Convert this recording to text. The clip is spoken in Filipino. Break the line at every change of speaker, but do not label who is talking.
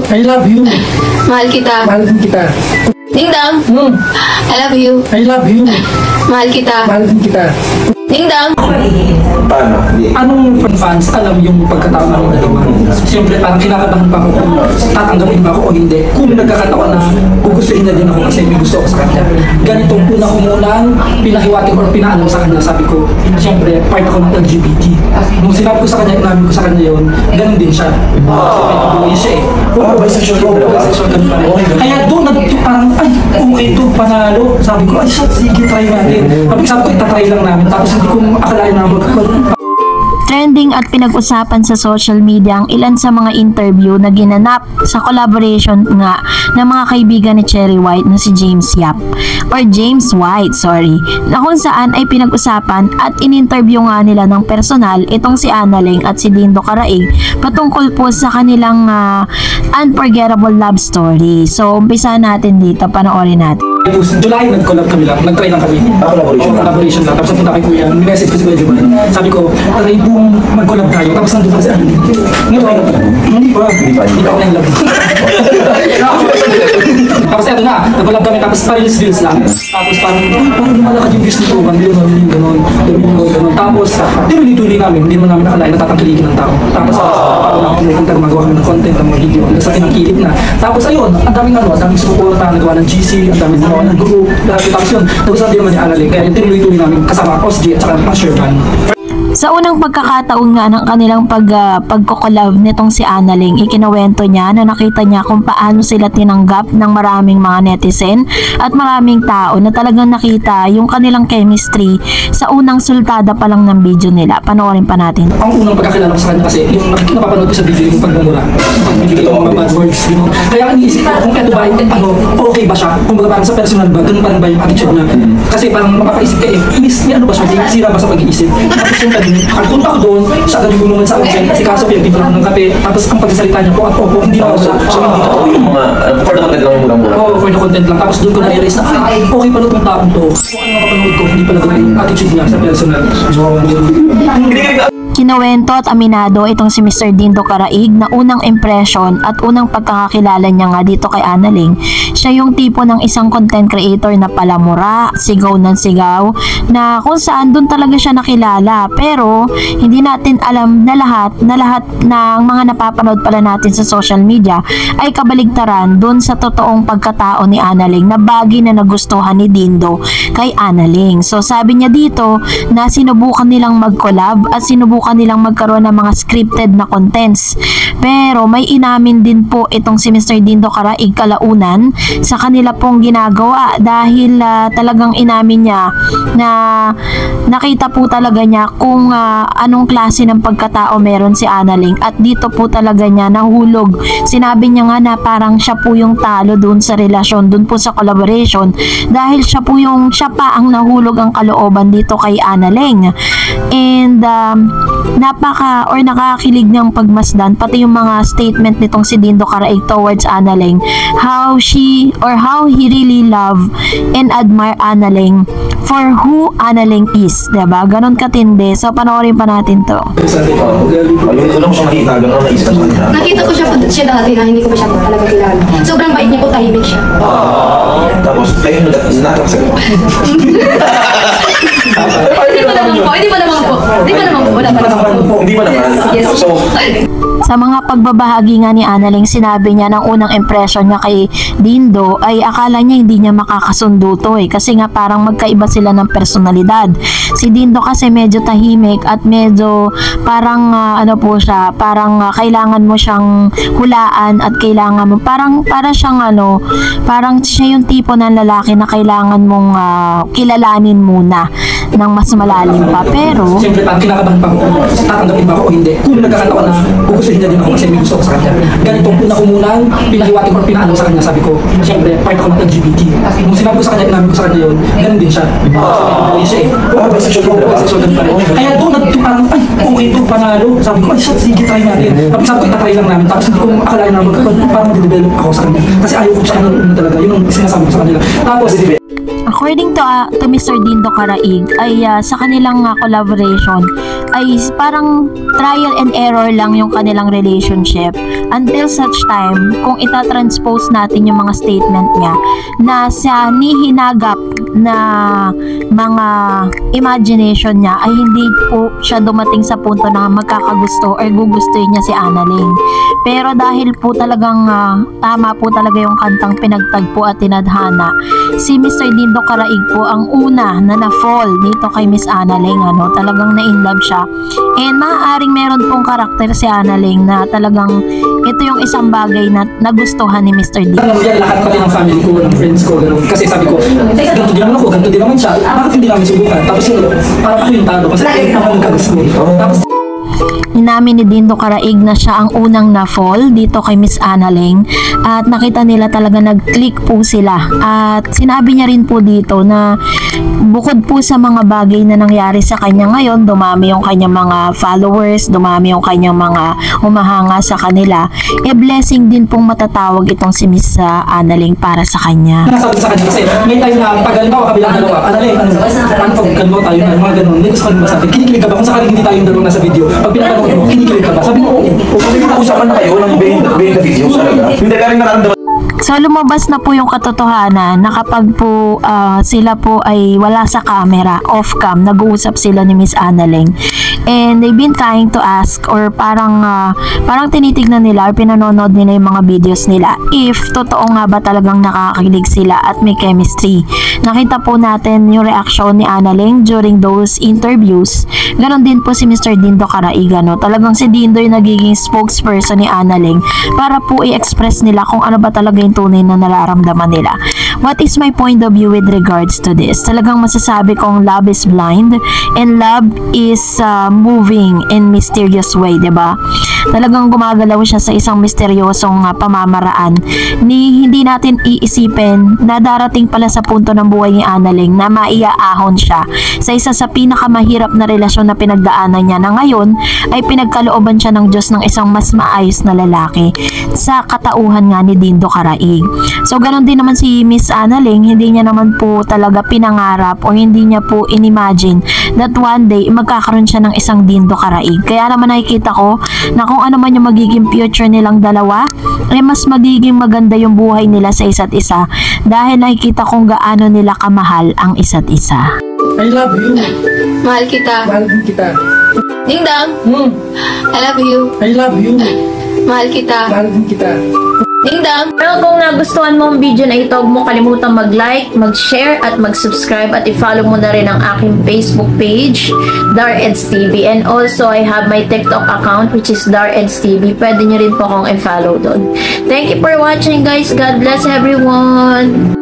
I love you.
Mahal kita.
Mahal din kita.
Ding dong. I love you.
I love you.
Mahal kita.
Mahal din kita.
Ding dong.
Paano?
Anong fans alam yung pagkataon namin dalawa? Siyempre parang kinakabahan pa ako kung tatanggapin ba ako o hindi. Kung nagkakataon na gugustuhin na din ako kasi may gusto ako sa kanya. Ganitong una ko munang pinahiwatig or pinaalam sa kanya. Sabi ko, siyempre part ako ng LGBT. Nung sinabi ko sa kanya, inamin ko sa kanya yun, ganun din siya. Kasi may kabuhay siya eh.
Bisexual ka ba?
Bisexual ka pa rin. Kaya doon parang, ay, okay to, panalo. Sabi ko, ay, sige, try natin. Sabi ko, itatry lang namin. Tapos hindi ko akalain na
Trending at pinag-usapan sa social media ang ilan sa mga interview na ginanap sa collaboration nga ng mga kaibigan ni Cherry White na si James Yap or James White, na kung saan ay pinag-usapan at in-interview nga nila ng personal itong si Analing at si Dindo Caraig patungkol po sa kanilang unforgettable love story. So, umpisa natin dito, panoorin natin.
July, nag-collab kami lang. Nag-try lang kami. Collaboration lang. Tapos napunta kay Kuya. Message ko si Kuya July. Sabi ko, try po mag-collab tayo. Tapos nandun pa si Andy. Ngayon, hindi pa. Hindi pa ako na yung love. Tapos eto na, nag-collab kami. Tapos pa-reels lang. Tapos parang lumalakad yung views nito. Million, gano'n. Tapos, dinuli-duli namin. Hindi mo namin nakalain na tatangkilikin ng tao. Tapos, parang magawa kami ng content, ng mga video. Sa kinangkilip na. Tapos ayun, ang daming suporta, nagawa ng GC, ang daming ng group, lahat. Tapos yun, nagusabi naman ni Analing. Kaya tinuloy-tuloy namin kasama OSG at saka Sherman.
Sa unang pagkakataon nga ng kanilang pagko-collab nitong si Analing, ikinuwento niya na nakita niya kung paano sila tinanggap ng maraming mga netizen at maraming tao na talagang nakita yung kanilang chemistry sa unang sultada pa lang ng video nila. Panoorin pa natin.
Ang unang pagkakilala ko sa kanya kasi yung napapanood ko sa video yung pagmumura, pagbibigay ng mga bad words, kaya ang iniisip ko kung ito ba, okay ba siya? Kung parang sa personal ba, ganun pa rin ba yung attitude niya? Kasi parang mapapaisip ka may ano ba siya, sira ba sa pag-iisip? Tapos yung pagpunta ko doon, siya agad yung sa akin, si Kaso pinagpipin ako ng kape, tapos ang pagsasalita niya po at opo, hindi na ako siya. So hindi totoo.
For the content lang yung mura-mura.
Oo, for the content lang. Tapos doon ko na-realize na, okay pala itong taong to. Kung ano mapapanood ko, hindi pala ganun yung attitude niya sa personal.
Kinuwento at aminado itong si Mr. Dindo Caraig na unang impression at unang pagkakakilala niya nga dito kay Analing, siya yung tipo ng isang content creator na palamura, sigaw ng sigaw, na kung saan doon talaga siya nakilala. Pero hindi natin alam na lahat ng mga napapanood pala natin sa social media ay kabaligtaran doon sa totoong pagkatao ni Analing na bagay na nagustuhan ni Dindo kay Analing. So sabi niya dito na sinubukan nilang mag-collab at sinubukan nilang magkaroon ng mga scripted na contents. Pero may inamin din po itong si Mr. Dindo Caraig kalaunan sa kanila pong ginagawa dahil talagang inamin niya na nakita po talaga niya kung anong klase ng pagkatao meron si Analing at dito po talaga niya nahulog. Sinabi niya nga na parang siya po yung talo dun sa relasyon, dun po sa collaboration dahil siya pa ang nahulog ang kalooban dito kay Analing. And nakakakilig ng pagmasdan pati yung mga statement nitong si Dindo Caraig towards Analing, how he really love and admire Analing for who Analing is, diba? Ganon katindi. So panoorin pa natin to.
Nakita ko siya dati na hindi ko pa siya talaga kilala. Sobrang bait niya po, tahimik siya.
Tapos kayo nagkakasal.
Hindi pa naman po. Wala pa naman po.
Hindi pa naman.
Yes.
So,
Sa mga pagbabahagi nga ni Analing, sinabi niya ng unang impression niya kay Dindo ay akala niya hindi niya makakasundo to kasi nga parang magkaiba sila ng personalidad. Si Dindo kasi medyo tahimik at medyo parang parang kailangan mo siyang hulaan at kailangan mo para siya yung tipo ng lalaki na kailangan mong kilalanin muna ng mas malalim pa. Pero
siyempre parang kinakabahan pa ako kung tatanggapin ba ako o hindi. Kung nagkakataon na gugustuhin niya din ako kasi may gusto ko sa kanya. Ganitong una ko munang pinahiwatig or pinaalam sa kanya. Sabi ko, siyempre part ako ng LGBT. Nung sinabi ko sa kanya, inamin ko sa kanya yun, ganun din siya. May siya eh. Bisexual ka pa rin. Kaya doon parang, ay, okay to, panalo. Sabi ko, ay, sige, try natin. Sabi ko, itatry lang namin. Tapos hindi ko akalain na parang mag-develop ako sa kanya. Kasi ayaw ko siya talaga. Yun ang sinasabi ko sa kanila. Tapos,
According to Mr. Dindo Caraig ay sa kanilang collaboration ay parang trial and error lang yung kanilang relationship until such time kung itatranspose natin yung mga statement niya na sa nihinagap na mga imagination niya ay hindi po siya dumating sa punto na magkakagusto or gugustuhin niya si Annalyn. Pero dahil po talagang tama po talaga yung kantang Pinagtagpo at Tinadhana, si Mr. Dindo Caraig po ang una na na-fall dito kay Miss Annalyn, talagang na-inlove siya. And maaaring meron pong karakter si Annalyn na talagang ito yung isang bagay na nagustuhan ni Mr. Dindo.
Alam mo yan, lahat pati ng family ko, ng friends ko, gano'n. Kasi sabi ko, ganito din naman ako, ganito din naman siya. Bakit hindi namin subukan? Tapos yun, parang ako yung talo. Kasi kahit naman nagkagusto. Tapos
Inamin ni Dindo Caraig na siya ang unang na-fall dito kay Miss Annalyn at nakita nila talaga nag-click po sila. At sinabi niya rin po dito na bukod po sa mga bagay na nangyari sa kanya ngayon, dumami yung kanyang mga followers, dumami yung kanyang mga humahanga sa kanila, blessing din pong matatawag itong si Miss Annalyn para sa kanya.
nasabi sa kanya kasi may time na pag halimbawa kabilang dalawa, Annalyn, ano pag gano'n tayo na, mga gano'n, may gusto ka rin ba sabi, kinikilig ka ba? Kung sakaling hindi tayong dalawa nasa video, pag pinatanong ko, kinikilig ka ba? Sabi mo, oo.
Kung nag-uusapan na kayo ng behind the videos talaga, hindi ka rin nararamdaman.
So lumabas na po yung katotohanan na kapag po sila po ay wala sa camera, off cam, nag-uusap sila ni Miss Annalyn. And they've been trying to ask or parang tinitignan nila or pinanonood nila yung mga videos nila if totoo nga ba talagang nakakakilig sila at may chemistry. Nakita po natin yung reaction ni Annalyn during those interviews. Ganon din po si Mr. Dindo Caraig, talagang si Dindo yung nagiging spokesperson ni Annalyn para po i-express nila kung ano ba talaga yung tunay na nararamdaman nila. What is my point of view with regards to this? Talagang masasabi kong love is blind and love is moving in mysterious way, diba? Talagang gumagalaw siya sa isang misteryosong pamamaraan ni hindi natin iisipin na darating pala sa punto ng buhay ni Annalyn na maiaahon siya sa isa sa pinakamahirap na relasyon na pinagdaanan niya na ngayon ay pinagkalooban siya ng Diyos ng isang mas maayos na lalaki sa katauhan nga ni Dindo Caraig. So ganon din naman si Miss Annalyn, hindi niya naman po talaga pinangarap o hindi niya po inimagine that one day magkakaroon siya ng isang Dindo Caraig. Kaya naman nakikita ko na kung ano man yung magiging future nilang dalawa, ay mas magiging maganda yung buhay nila sa isa't isa dahil nakikita kung gaano nila kamahal ang isa't isa.
I love you.
Mahal kita.
Mahal din kita.
Ding dong. I love you.
I love you.
Mahal kita.
Mahal din kita.
Ding dong.
Pero kung nagustuhan mo ang video na ito, huwag mo kalimutang mag-like, mag-share at mag-subscribe at i-follow mo na rin ang aking Facebook page, Dareds TV. And also, I have my TikTok account which is Dareds TV. Pwede nyo rin po akong i-follow doon. Thank you for watching guys. God bless everyone.